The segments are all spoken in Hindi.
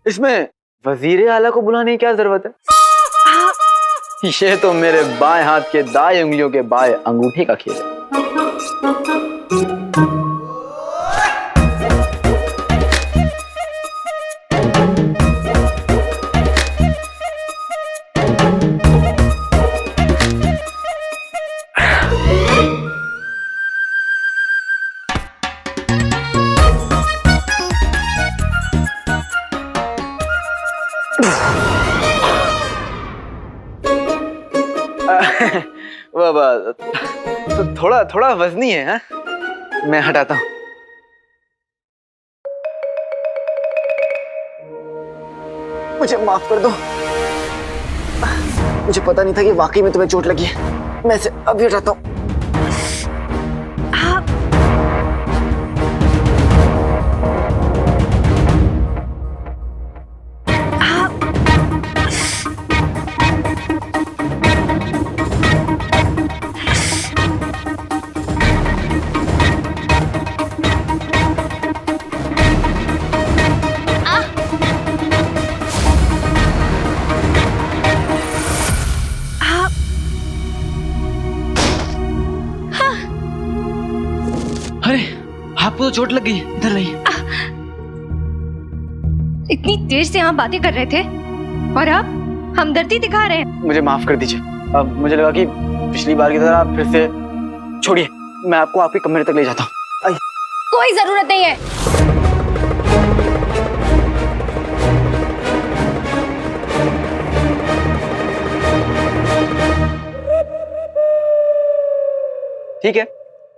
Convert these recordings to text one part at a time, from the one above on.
इसमें वजीर आला को बुलाने की क्या जरूरत है? ये तो मेरे बाएं हाथ के दाएं उंगलियों के बाएं अंगूठे का खेल है। तो थोड़ा थोड़ा वजनी है हा? मैं हटाता हूं। मुझे माफ कर दो, मुझे पता नहीं था कि वाकई में तुम्हें चोट लगी है। मैं इसे अभी हटाता हूं। अरे आपको तो चोट लग गई, इधर लाइए। इतनी देर से यहाँ बातें कर रहे थे और आप हमदर्दी दिखा रहे हैं। मुझे माफ कर दीजिए। अब मुझे लगा कि पिछली बार की तरह आप फिर से छोड़िए, मैं आपको आपके कमरे तक ले जाता हूँ। कोई जरूरत नहीं है। ठीक है,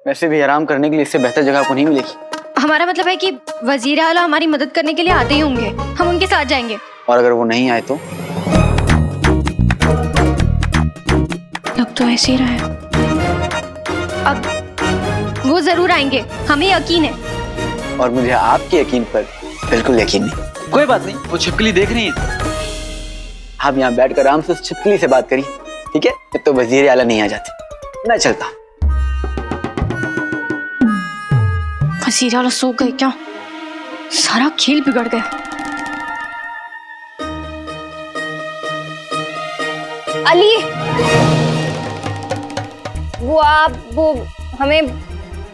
वैसे भी आराम करने के लिए इससे बेहतर जगह आपको नहीं मिलेगी। हमारा मतलब है कि वजीर आला हमारी मदद करने के लिए आते ही होंगे, हम उनके साथ जाएंगे। और अगर वो नहीं आए तो? अब तो ऐसे ही रहा है। अब वो जरूर आएंगे, हमें यकीन है। और मुझे आपके यकीन पर बिल्कुल यकीन नहीं। कोई बात नहीं, वो छिपकली देख रही है। आप यहाँ बैठकर आराम से उस छिपकली से बात करिए, ठीक है? जब तो वजीर आला नहीं आ जाते। मैं चलता हूँ। वजीर आला सो गए क्या? सारा खेल बिगड़ गया। अली, वो हमें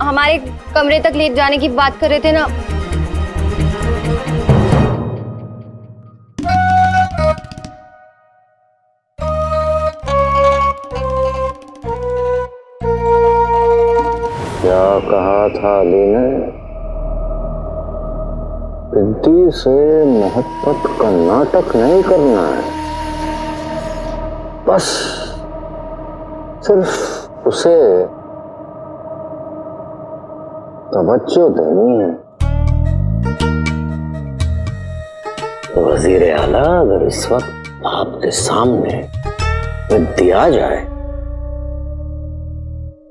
हमारे कमरे तक ले जाने की बात कर रहे थे ना। क्या कहा था अली ने? रिद्धि से मोहब्बत का नाटक नहीं करना है, बस सिर्फ उसे तवज्जो देनी है। वजीर आला अगर इस वक्त आपके सामने रिद्धि आ जाए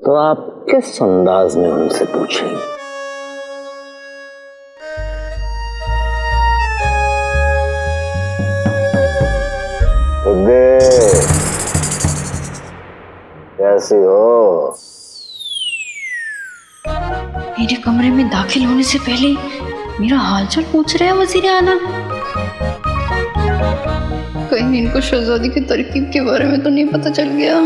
तो आप किस अंदाज में उनसे पूछेंगे? कैसी हो? मेरे कमरे में दाखिल होने से पहले मेरा हालचाल पूछ रहे हैं वजीर आला। कहीं इनको शहजादी की तरकीब के बारे में तो नहीं पता चल गया।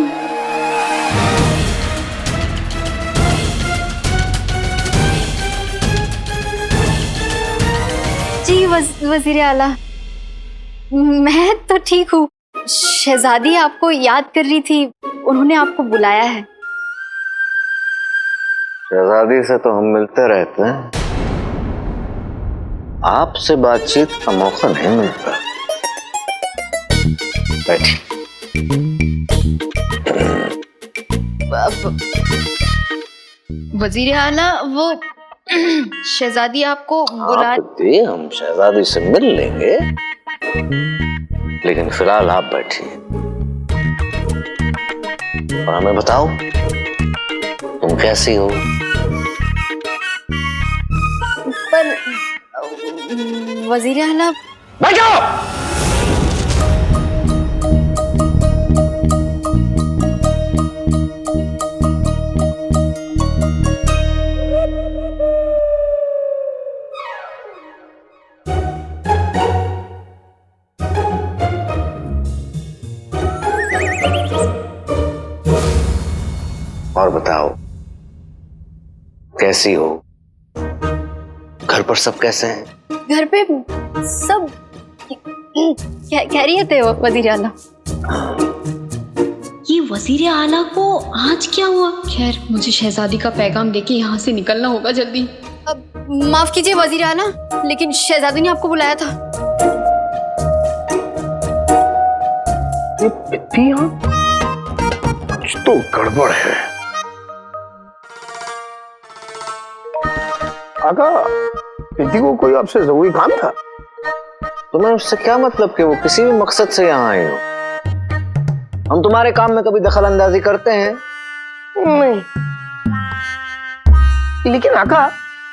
जी वजीर आला, मैं तो ठीक हूँ। शहजादी आपको याद कर रही थी, उन्होंने आपको बुलाया है। शहजादी से तो हम मिलते रहते हैं, आपसे बातचीत का मौका नहीं मिलता। बैठिए। वजीर आला, वो शहजादी आपको बुला। हम शहजादी से मिल लेंगे, लेकिन फिलहाल आप बैठिए और हमें बताओ तुम कैसी हो? पर वजीर आला। बैठो। और बताओ, कैसी हो? घर पर सब कैसे हैं? घर पे सब खैरियत है वजीर आला। ये वजीर आला को आज क्या हुआ? खैर, मुझे शहजादी का पैगाम देके यहाँ से निकलना होगा जल्दी। अब माफ कीजिए वजीर आला, लेकिन शहजादी ने आपको बुलाया था। ये बिट्टी यहाँ? कुछ तो गड़बड़ है। आका, प्रीति को कोई आपसे जरूरी काम था? तुम्हें उससे क्या मतलब कि वो किसी भी मकसद से यहाँ आई हो? हम तुम्हारे काम में कभी दखल अंदाजी करते हैं? नहीं, लेकिन आका,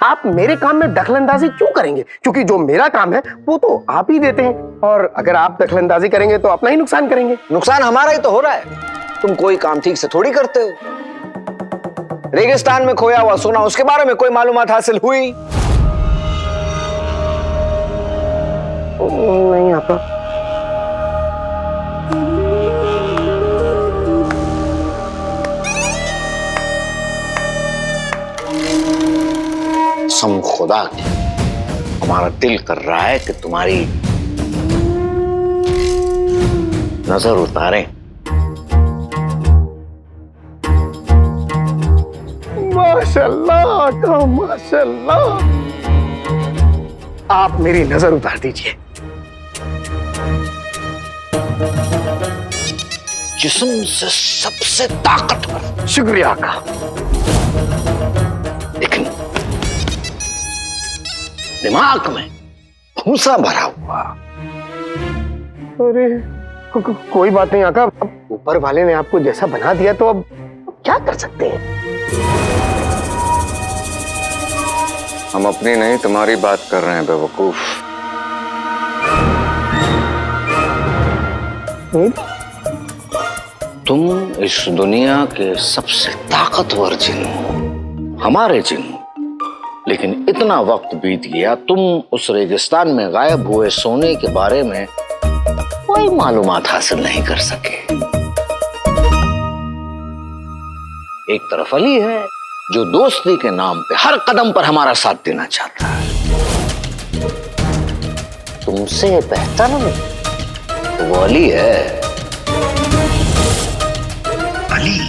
आप मेरे काम में दखलंदाजी क्यों करेंगे? क्योंकि जो मेरा काम है वो तो आप ही देते हैं, और अगर आप दखलंदाजी करेंगे तो अपना ही नुकसान करेंगे। नुकसान हमारा ही तो हो रहा है। तुम कोई काम ठीक से थोड़ी करते हो। रेगिस्तान में खोया हुआ सोना, उसके बारे में कोई मालूमात हासिल हुई? नहीं आका। कसम खुदा की, हमारा दिल कर रहा है कि तुम्हारी नजर उतारें। माशाल्लाह आका, माशाल्लाह। आप मेरी नजर उतार दीजिए। जिस्म से सबसे ताकतवर। शुक्रिया आका। लेकिन दिमाग में भूसा भरा हुआ। अरे कोई बात नहीं आका, अब ऊपर वाले ने आपको जैसा बना दिया तो अब क्या कर सकते हैं। हम अपनी नहीं तुम्हारी बात कर रहे हैं बेवकूफ। तुम इस दुनिया के सबसे ताकतवर जिन हो, हमारे जिन हो। लेकिन इतना वक्त बीत गया, तुम उस रेगिस्तान में गायब हुए सोने के बारे में कोई मालूमात हासिल नहीं कर सके। एक तरफ अली है जो दोस्ती के नाम पे हर कदम पर हमारा साथ देना चाहता है। तुमसे बेहतर तो वो अली है। अली,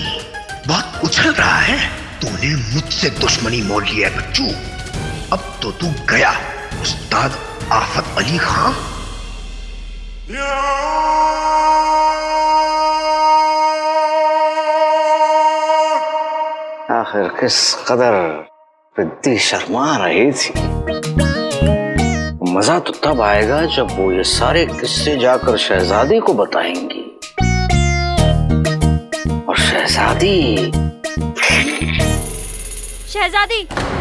बहुत उछल रहा है। तूने मुझसे दुश्मनी मोल लिया बच्चू। अब तो तू गया, उस्ताद आफत अली खां। आखिर किस कदर रिद्धी शर्मा रही थी। मजा तो तब आएगा जब वो ये सारे किस्से जाकर शहजादी को बताएंगी। और शहजादी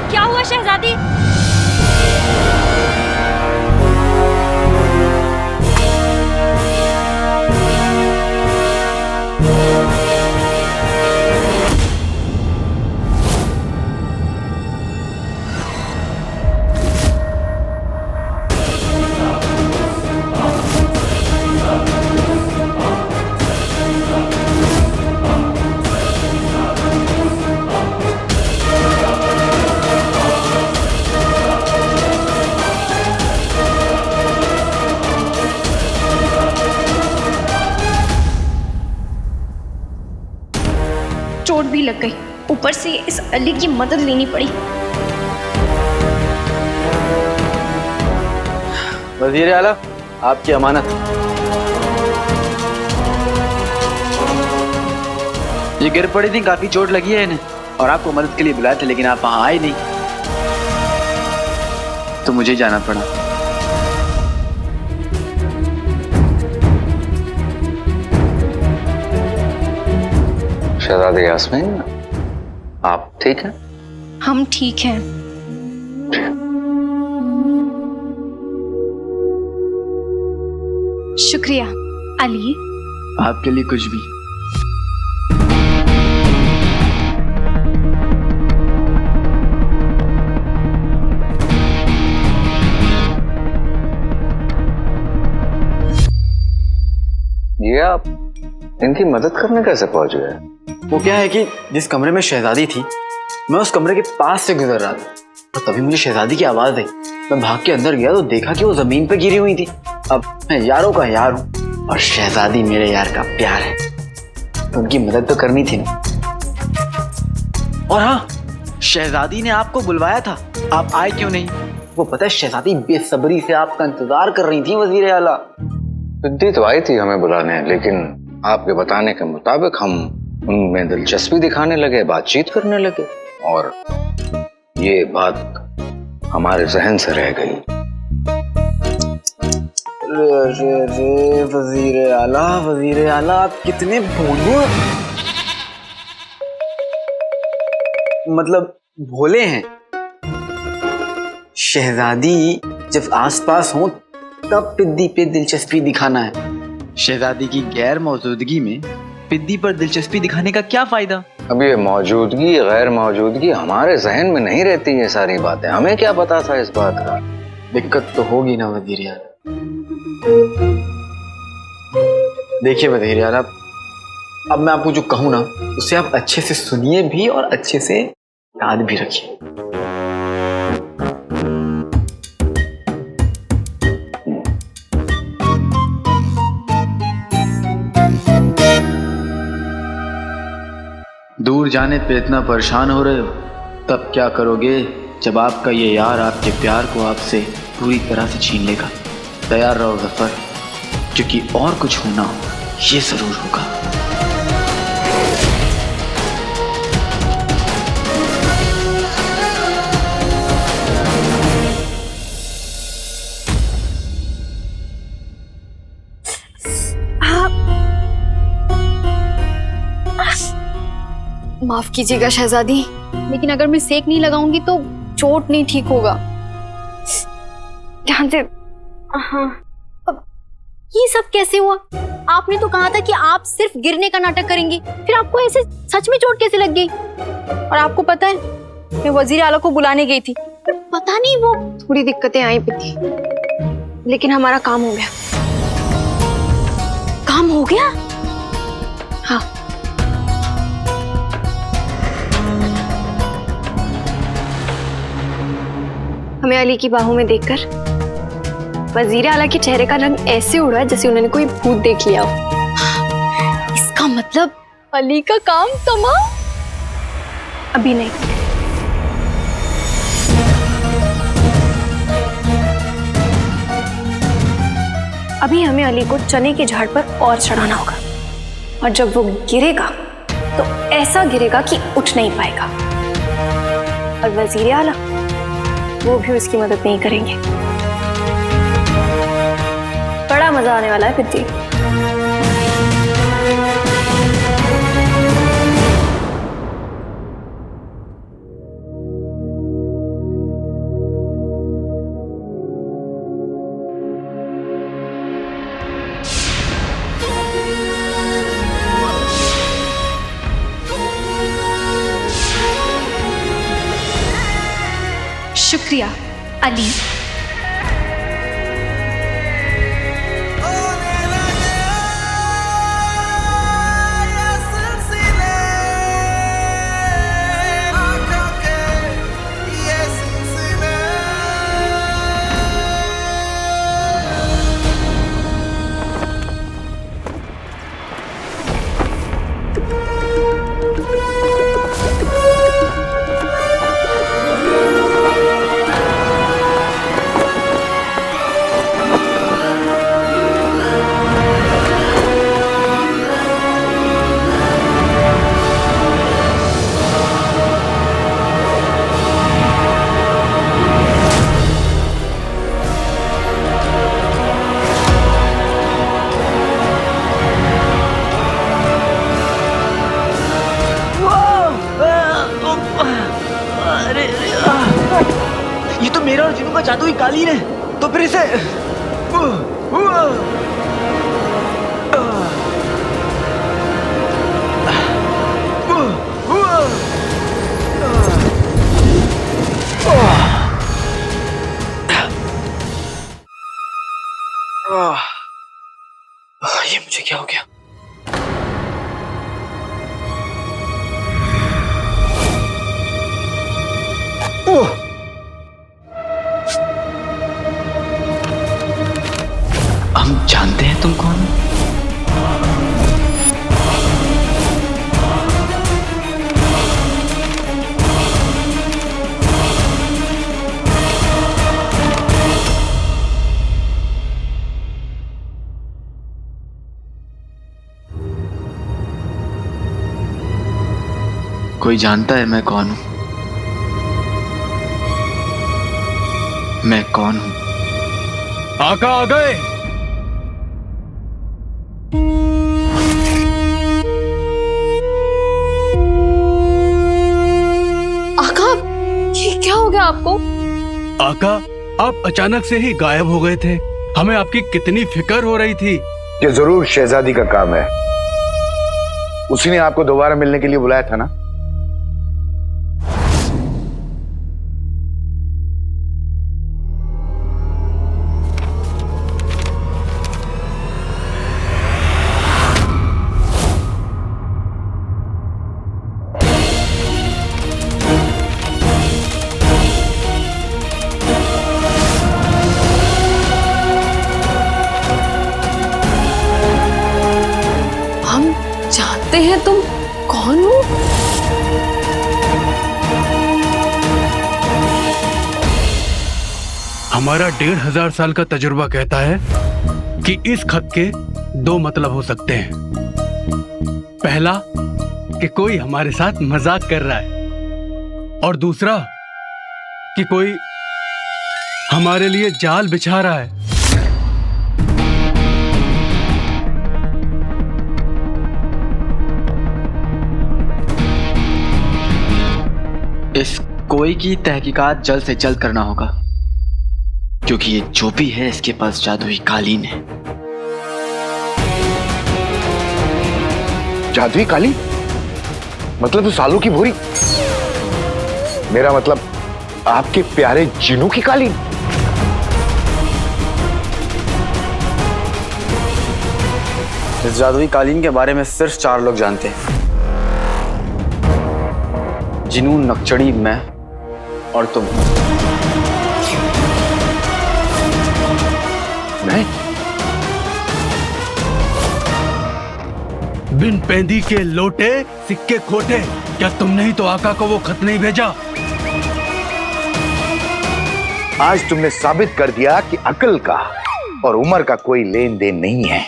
क्या हुआ शहजादी? चोट भी लग गई, ऊपर से इस अली की मदद लेनी पड़ी। वजीर आला, आपकी अमानत। ये गिर पड़ी थी, काफी चोट लगी है इन्हें, और आपको मदद के लिए बुलाए थे, लेकिन आप वहां आए नहीं, तो मुझे जाना पड़ा। शहजादी यास्मीन, आप ठीक हैं? हम ठीक हैं। शुक्रिया अली। आपके लिए कुछ भी। ये आप इनकी मदद करने कैसे पहुंच गए? वो क्या है कि जिस कमरे में शहजादी थी, मैं उस कमरे के पास से गुजर रहा था और तभी मुझे शहजादी की आवाज आई। मैं भाग के अंदर गया तो देखा कि वो जमीन पे गिरी हुई थी। अब मैं यारों का यार हूँ और शहजादी मेरे यार का प्यार है, तो उनकी मदद तो करनी थी ना। और हाँ, शहजादी ने आपको बुलवाया था, आप आए क्यों नहीं? वो पता है, शहजादी बेसब्री से आपका इंतजार कर रही थी वजीर आला। सिद्धि तो आई थी हमें बुलाने, लेकिन आपके बताने के मुताबिक हम उनमें दिलचस्पी दिखाने लगे, बातचीत करने लगे और ये बात हमारे जहन से रह गई। रे वजीर आला आप कितने भोलू, मतलब भोले हैं। शहजादी जब आसपास हो तब पिद्दी पे दिलचस्पी दिखाना है। शहजादी की गैर मौजूदगी में पिद्दी पर दिलचस्पी दिखाने का क्या फायदा? अब ये मौजूदगी गैर मौजूदगी हमारे जहन में नहीं रहती, ये सारी बातें हमें क्या पता था इस बात का? दिक्कत तो होगी ना वजीर आला। देखिए वजीर आला, अब मैं आपको जो कहूँ ना उसे आप अच्छे से सुनिए भी और अच्छे से याद भी रखिए। दूर जाने पे इतना परेशान हो रहे हो, तब क्या करोगे जब आपका ये यार आपके प्यार को आपसे पूरी तरह से छीन लेगा? तैयार रहो ज़फ़र, क्योंकि और कुछ होना ये जरूर होगा। माफ कीजिएगा शहजादी, लेकिन अगर मैं सेक नहीं लगाऊंगी तो चोट नहीं ठीक होगा। ध्यान से। हाँ, अब ये सब कैसे हुआ? आपने तो कहा था कि आप सिर्फ गिरने का नाटक करेंगी, फिर आपको ऐसे सच में चोट कैसे लग गई? और आपको पता है, मैं वजीर आला को बुलाने गई थी, पर पता नहीं वो थोड़ी दिक्कतें आई थी, लेकिन हमारा काम हो गया। काम हो गया? हाँ। हमें अली की बाहों में देखकर वजीर आला के चेहरे का रंग ऐसे उड़ा जैसे उन्होंने कोई भूत देख लिया हो। इसका मतलब अली का काम तमाम? अभी नहीं। अभी हमें अली को चने के झाड़ पर और चढ़ाना होगा, और जब वो गिरेगा तो ऐसा गिरेगा कि उठ नहीं पाएगा, और वजीर आला वो भी उसकी मदद नहीं करेंगे। बड़ा मजा आने वाला है पिद्दी। शुक्रिया अली। ये तो मेरा और जिनू का जादुई कालीन है, तो फिर इसे ये मुझे क्या हो गया? कोई जानता है मैं कौन हूं? मैं कौन हूं? आका आ गए। आका, ये क्या हो गया आपको? आका, आप अचानक से ही गायब हो गए थे। हमें आपकी कितनी फिक्र हो रही थी। ये जरूर शहजादी का काम है। उसी ने आपको दोबारा मिलने के लिए बुलाया था ना? हम जानते हैं तुम कौन हो? हमारा 1500 साल का तजुर्बा कहता है कि इस खत के दो मतलब हो सकते हैं। पहला कि कोई हमारे साथ मजाक कर रहा है, और दूसरा कि कोई हमारे लिए जाल बिछा रहा है। इस कोई की तहकीकात जल्द से जल्द करना होगा, क्योंकि ये जो भी है इसके पास जादुई कालीन है। जादुई काली? मतलब तो सालों की भूरी? मेरा मतलब आपके प्यारे जिनों की कालीन? इस जादुई कालीन के बारे में सिर्फ 4 लोग जानते हैं। जिनू, नक्चड़ी, मैं और तुम। मैं? बिन पैंदी के लोटे सिक्के खोटे, क्या तुमने ही तो आका को वो खत नहीं भेजा? आज तुमने साबित कर दिया कि अकल का और उम्र का कोई लेन देन नहीं है।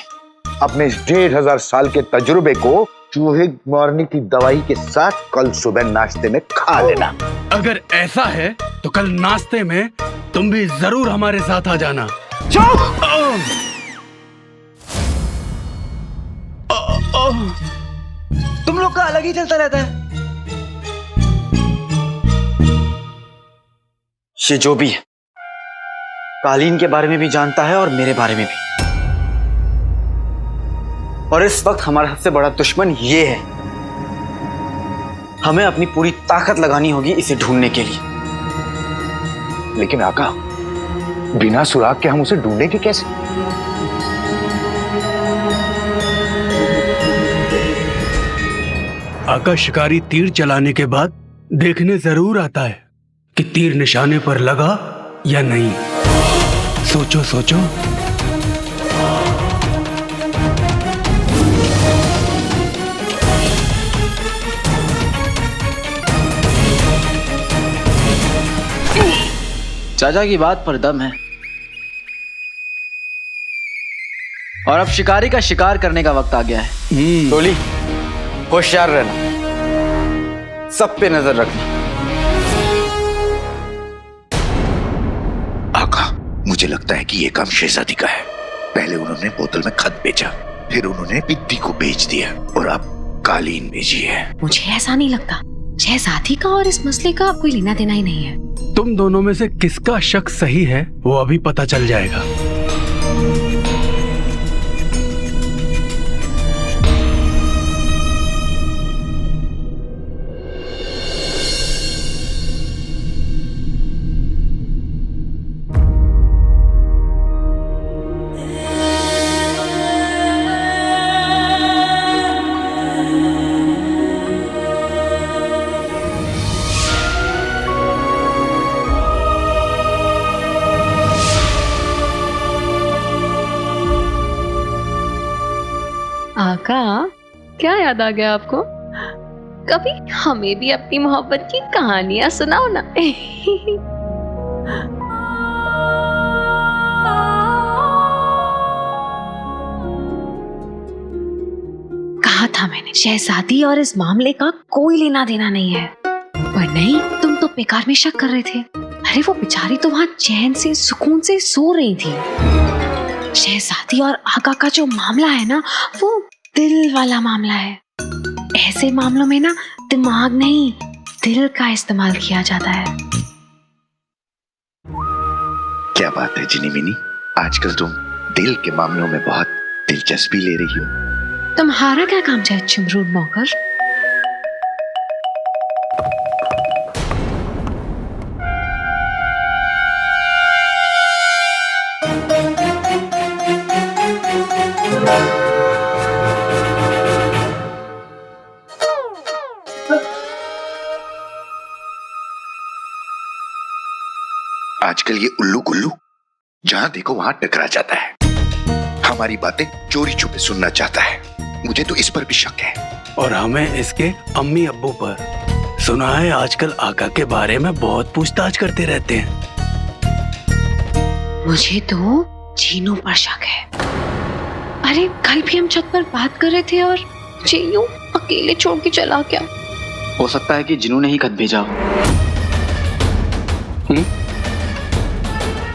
अपने इस 1500 साल के तजुर्बे को चूहे मारने की दवाई के साथ कल सुबह नाश्ते में खा लेना। अगर ऐसा है तो कल नाश्ते में तुम भी जरूर हमारे साथ आ जाना। तुम लोग का अलग ही चलता रहता है। ये जो भी है, कालीन के बारे में भी जानता है और मेरे बारे में भी। और इस वक्त हमारा सबसे बड़ा दुश्मन ये है। हमें अपनी पूरी ताकत लगानी होगी इसे ढूंढने के लिए। लेकिन आका, बिना सुराग के हम उसे ढूंढेंगे कैसे? आका शिकारी तीर चलाने के बाद देखने जरूर आता है कि तीर निशाने पर लगा या नहीं। सोचो सोचो। चाचा की बात पर दम है। और अब शिकारी का शिकार करने का वक्त आ गया है। टोली, होशियार रहना, सब पे नजर रखना। आका, मुझे लगता है कि ये काम शहजादी का है। पहले उन्होंने बोतल में खत भेजा, फिर उन्होंने बिद्दी को बेच दिया, और अब कालीन भेजी है। मुझे ऐसा नहीं लगता। शहजादी का और इस मसले का कोई लेना देना ही नहीं है। तुम दोनों में से किसका शक सही है वो अभी पता चल जाएगा। आका, क्या याद आ गया आपको? कभी हमें भी अपनी मोहब्बत की कहानियां सुनाओ ना। कहाँ था मैंने, शहजादी और इस मामले का कोई लेना देना नहीं है। पर नहीं, तुम तो बेकार में शक कर रहे थे। अरे वो बेचारी तो वहां चैन से सुकून से सो रही थी। शहजादी और आका का जो मामला है ना, वो दिल वाला मामला है। ऐसे मामलों में ना दिमाग नहीं, दिल का इस्तेमाल किया जाता है। क्या बात है जिनी मिनी, आजकल तुम दिल के मामलों में बहुत दिलचस्पी ले रही हो। तुम्हारा क्या काम है चमरूद नौकर? आजकल ये उल्लू गुल्लू जहां देखो वहां टकरा जाता है, हमारी बातें चोरी छुपे सुनना चाहता है। मुझे तो इस पर भी शक है। और हमें इसके अम्मी अब्बू पर। सुना है आजकल आका के बारे में बहुत पूछताछ करते रहते हैं। मुझे तो चीनू पर शक है। अरे कल भी हम छत पर बात कर रहे थे और चीनू अकेले छोड़ के चला क्या? हो सकता है कि जिन्हों ने ही खत भेजा हो।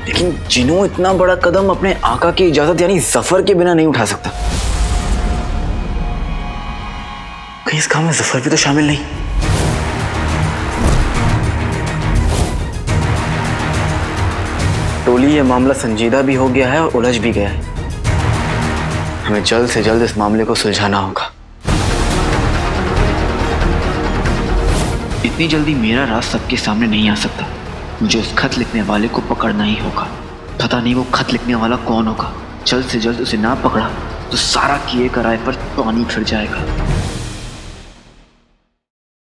लेकिन जिनू इतना बड़ा कदम अपने आका की इजाजत यानी जफर के बिना नहीं उठा सकता। कहीं इस काम में जफर भी तो शामिल नहीं। टोली ये मामला संजीदा भी हो गया है और उलझ भी गया है। हमें जल्द से जल्द इस मामले को सुलझाना होगा। इतनी जल्दी मेरा राज सबके सामने नहीं आ सकता। मुझे उस खत लिखने वाले को पकड़ना ही होगा। पता नहीं वो खत लिखने वाला कौन होगा। जल्द से जल्द उसे ना पकड़ा तो सारा किए कराए पर पानी फिर जाएगा।